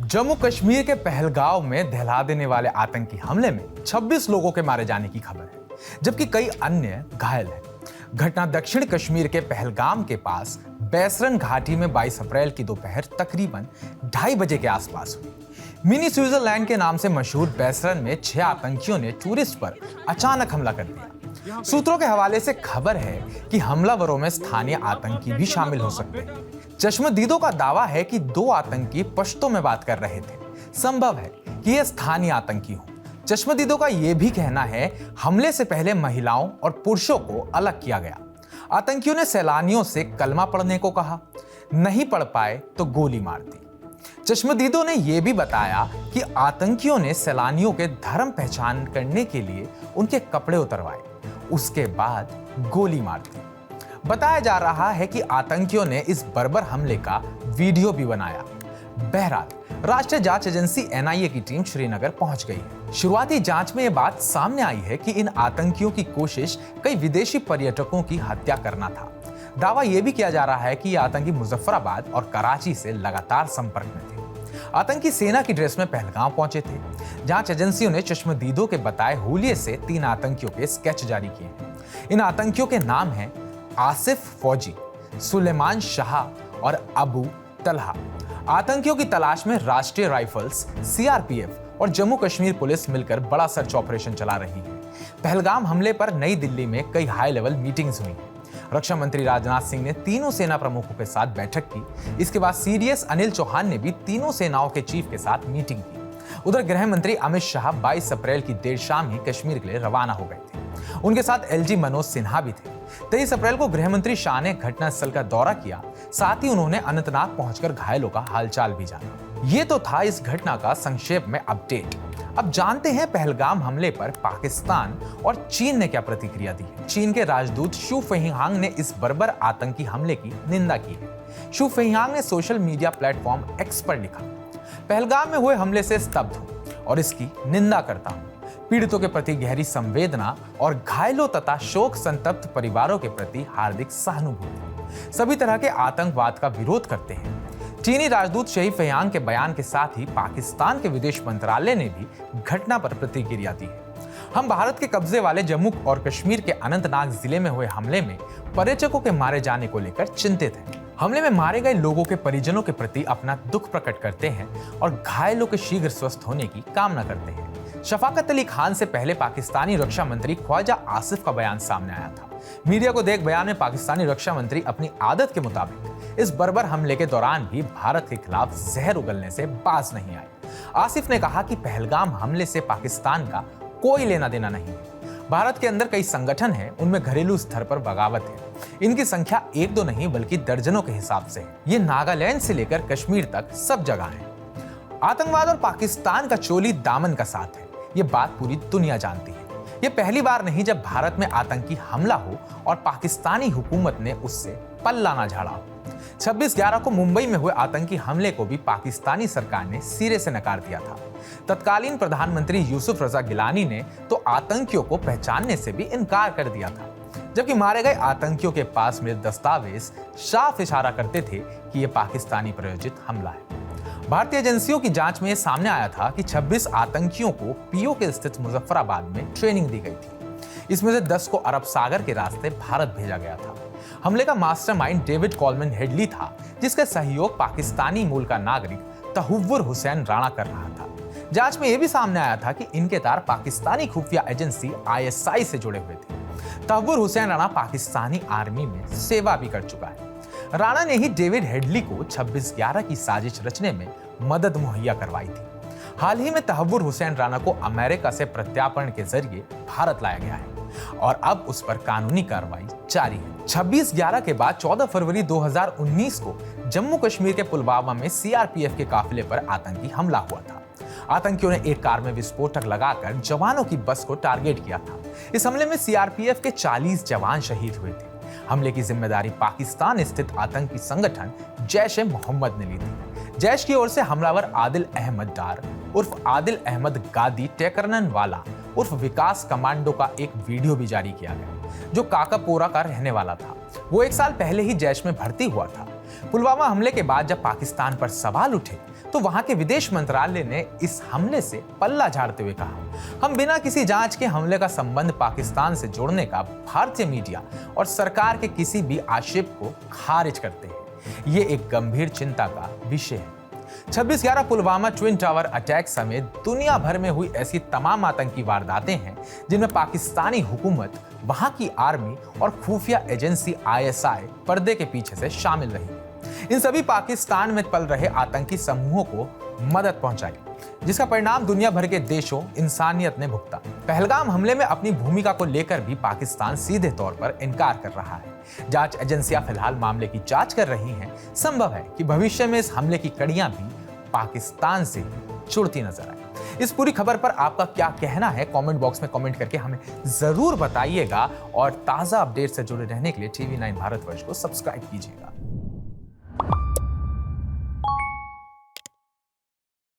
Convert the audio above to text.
जम्मू कश्मीर के पहलगांव में दहला देने वाले आतंकी हमले में 26 लोगों के मारे जाने की खबर है, जबकि कई अन्य घायल हैं। घटना दक्षिण कश्मीर के पहलगाम के पास बैसरन घाटी में 22 अप्रैल की दोपहर तकरीबन 2:30 बजे के आसपास हुई। मिनी स्विट्जरलैंड के नाम से मशहूर बैसरन में 6 आतंकियों ने टूरिस्ट पर अचानक हमला कर दिया। सूत्रों के हवाले से खबर है कि हमलावरों में स्थानीय आतंकी भी शामिल हो सकते हैं। चश्मदीदों का दावा है कि 2 आतंकी पश्तो में बात कर रहे थे। संभव है कि ये स्थानीय आतंकी हों। चश्मदीदों का यह भी कहना है हमले से पहले महिलाओं और पुरुषों को अलग किया गया। आतंकियों ने सैलानियों से कलमा पढ़ने को कहा, नहीं पढ़ पाए तो गोली मार दी। चश्मदीदों ने यह भी बताया कि आतंकियों ने सैलानियों के धर्म पहचान करने के लिए उनके कपड़े उतरवाए, उसके बाद गोली मार दी। बताया जा रहा है कि आतंकियों ने इस बर्बर हमले का वीडियो भी बनाया। बहरहाल राष्ट्रीय जांच एजेंसी एनआईए की टीम श्रीनगर पहुंच गई है। शुरुआती जांच में यह बात सामने आई है कि इन आतंकियों की कोशिश कई विदेशी पर्यटकों की हत्या करना था। दावा यह भी किया जा रहा है कि ये आतंकी मुजफ्फराबाद और कराची से लगातार संपर्क में थे। आतंकी सेना की ड्रेस में पहलगाम पहुंचे थे। जांच एजेंसियों ने चश्मदीदों के बताए हुलिये से 3 आतंकियों के स्केच जारी किए हैं। इन आतंकियों के नाम हैं आसिफ फौजी, सुलेमान शाह और अबू तलहा। आतंकियों की तलाश में राष्ट्रीय राइफल्स, सीआरपीएफ और जम्मू कश्मीर पुलिस मिलकर बड़ा सर्च ऑपरेशन चला रही है। पहलगाम हमले पर नई दिल्ली में कई हाई लेवल मीटिंग्स हुई। रक्षा मंत्री राजनाथ सिंह ने तीनों सेना प्रमुखों के साथ बैठक की। इसके बाद सीडीएस अनिल चौहान ने भी तीनों सेनाओं के चीफ के साथ मीटिंग की। उधर गृह मंत्री अमित शाह 22 अप्रैल की देर शाम ही कश्मीर के लिए रवाना हो गए थे। उनके साथ एलजी मनोज सिन्हा भी थे। 23 अप्रैल को गृह मंत्री शाह ने घटनास्थल का दौरा किया। साथ ही उन्होंने अनंतनाग पहुंचकर घायलों का हालचाल भी जाना। ये तो था इस घटना का संक्षेप में अपडेट। अब जानते हैं पहलगाम हमले पर पाकिस्तान और चीन ने क्या प्रतिक्रिया दी है। चीन के राजदूत शू फेइहांग ने इस बर्बर आतंकी हमले की निंदा की है। शू फेइहांग ने सोशल मीडिया प्लेटफॉर्म एक्स पर लिखा, पहलगाम में हुए हमले से स्तब्ध हूं और इसकी निंदा करता हूं। पीड़ितों के प्रति गहरी संवेदना और घायलों तथा शोक संतप्त परिवारों के प्रति हार्दिक सहानुभूति। सभी तरह के आतंकवाद का विरोध करते हैं। चीनी राजदूत शही फेयांग के बयान के साथ ही पाकिस्तान के विदेश मंत्रालय ने भी घटना पर प्रतिक्रिया दी है। हम भारत के कब्जे वाले जम्मू और कश्मीर के अनंतनाग जिले में हुए हमले में पर्यटकों के मारे जाने को लेकर चिंतित हैं। हमले में मारे गए लोगों के परिजनों के प्रति अपना दुख प्रकट करते हैं और घायलों के शीघ्र स्वस्थ होने की कामना करते हैं। शफाकत अली खान से पहले पाकिस्तानी रक्षा मंत्री ख्वाजा आसिफ का बयान सामने आया था। मीडिया को देख बयान में पाकिस्तानी रक्षा मंत्री अपनी आदत के मुताबिक इस बर्बर हमले के दौरान भी भारत के खिलाफ जहर उगलने से बाज नहीं आए। आसिफ ने कहा कि पहलगाम हमले से पाकिस्तान का कोई लेना देना नहीं है। भारत के अंदर कई संगठन हैं, उनमें घरेलू स्तर पर बगावत है। इनकी संख्या 1-2 नहीं बल्कि दर्जनों के हिसाब से है। ये नागालैंड से लेकर कश्मीर तक सब जगह है। आतंकवाद और पाकिस्तान का चोली दामन का साथ है, ये बात पूरी दुनिया जानती है। ये पहली बार नहीं जब भारत में आतंकी हमला हो और पाकिस्तानी हुकूमत ने उससे पल्ला ना झाड़ा हो। 26/11 को मुंबई में हुए आतंकी हमले को भी पाकिस्तानी सरकार ने सिरे से नकार दिया था। तत्कालीन प्रधानमंत्री यूसुफ रजा गिलानी ने तो आतंकियों को पहचानने से भी इनकार कर दिया था, जबकि मारे गए आतंकियों के पास मिले दस्तावेज साफ इशारा करते थे कि यह पाकिस्तानी प्रायोजित हमला है। भारतीय एजेंसियों की जांच में यह सामने आया था कि 26 आतंकियों को पीओके स्थित मुजफ्फराबाद में ट्रेनिंग दी गई थी। इसमें से 10 को अरब सागर के रास्ते भारत भेजा गया था। हमले का मास्टरमाइंड डेविड कॉलमन हेडली था, जिसका सहयोग पाकिस्तानी मूल का नागरिक तहव्वुर हुसैन राणा कर रहा था। जांच में यह भी सामने आया था कि इनके तार पाकिस्तानी खुफिया एजेंसी आईएसआई से जुड़े हुए थे। तहव्वुर हुसैन राणा पाकिस्तानी आर्मी में सेवा भी कर चुका है। राणा ने ही डेविड हेडली को 26/11 की साजिश रचने में मदद मुहैया करवाई थी। हाल ही में तहव्वुर हुसैन राणा को अमेरिका से प्रत्यार्पण के जरिए भारत लाया गया है और अब उस पर कानूनी कार्रवाई जारी है। 26/11 के बाद 14 फरवरी 2019 को जम्मू कश्मीर के पुलवामा में सीआरपीएफ के काफिले पर आतंकी हमला हुआ था। आतंकियों ने एक कार में विस्फोटक लगाकर जवानों की बस को टारगेट किया था। इस हमले में सीआरपीएफ के 40 जवान शहीद हुए थे। हमले की जिम्मेदारी पाकिस्तान स्थित आतंकी संगठन जैश-ए-मोहम्मद ने ली थी। जैश की ओर से हमलावर आदिल अहमद डार उर्फ आदिल अहमद गादी टेकरनन वाला उर्फ विकास कमांडो का एक वीडियो भी जारी किया गया, जो काकापोरा का रहने वाला था। वो 1 साल पहले ही जैश में भर्ती हुआ था। पुलवामा हमले के बाद जब पाकिस्तान पर सवाल उठे तो वहां के विदेश मंत्रालय ने इस हमले से पल्ला झाड़ते हुए कहा, हम बिना किसी जांच के हमले का संबंध पाकिस्तान से जोड़ने का भारतीय मीडिया और सरकार के किसी भी आक्षेप को खारिज करते हैं। ये एक गंभीर चिंता का विषय है। 26/11 पुलवामा ट्विन टावर अटैक समेत दुनिया भर में हुई ऐसी तमाम आतंकी वारदातें हैं जिनमें पाकिस्तानी हुकूमत, वहां की आर्मी और खुफिया एजेंसी ISI पर्दे के पीछे से शामिल रही। इन सभी पाकिस्तान में पल रहे आतंकी समूहों को मदद पहुंचाई, जिसका परिणाम दुनिया भर के देशों, इंसानियत ने भुगता। पहलगाम हमले में अपनी भूमिका को लेकर भी पाकिस्तान सीधे तौर पर इनकार कर रहा है। जांच एजेंसियां फिलहाल मामले की जांच कर रही हैं। संभव है कि भविष्य में इस हमले की कड़ियां भी पाकिस्तान से जुड़ती नजर आए। इस पूरी खबर पर आपका क्या कहना है, कमेंट बॉक्स में कमेंट करके हमें जरूर बताइएगा और ताजा अपडेट से जुड़े रहने के लिए TV9 भारतवर्ष को सब्सक्राइब कीजिएगा।